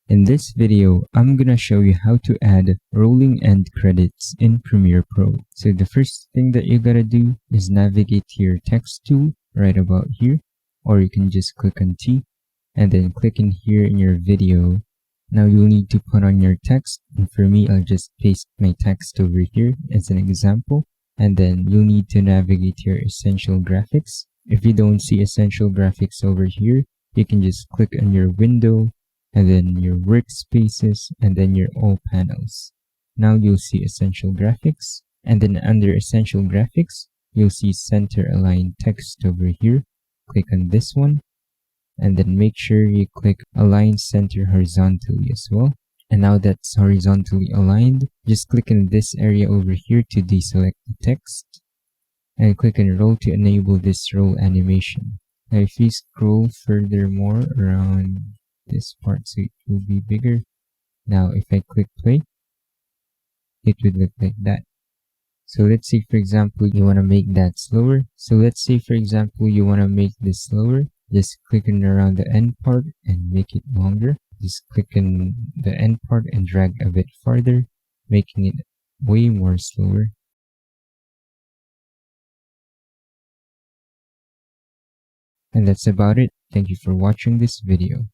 In this video, I'm gonna show you how to add rolling end credits in Premiere Pro. So the first thing that you gotta do is navigate to your text tool right about here, or you can just click on T and then click in here in your video. Now you'll need to put on your text, and for me, I'll just paste my text over here as an example. And then you'll need to navigate to your Essential Graphics. If you don't see Essential Graphics over here, you can just click on your window and then your workspaces and then your all panels. Now you'll see Essential Graphics, and then under Essential Graphics, you'll see Center Align Text over here. Click on this one, and then make sure you click Align Center horizontally as well. And now that's horizontally aligned, just click in this area over here to deselect the text, and click on Roll to enable this roll animation. Now if you scroll furthermore around this part so it will be bigger. Now if I click play, it would look like that. So let's say for example you want to make that slower. So let's say for example you want to make this slower. Just click on around the end part and make it longer. Just click on the end part and drag a bit farther, making it way more slower. And that's about it. Thank you for watching this video.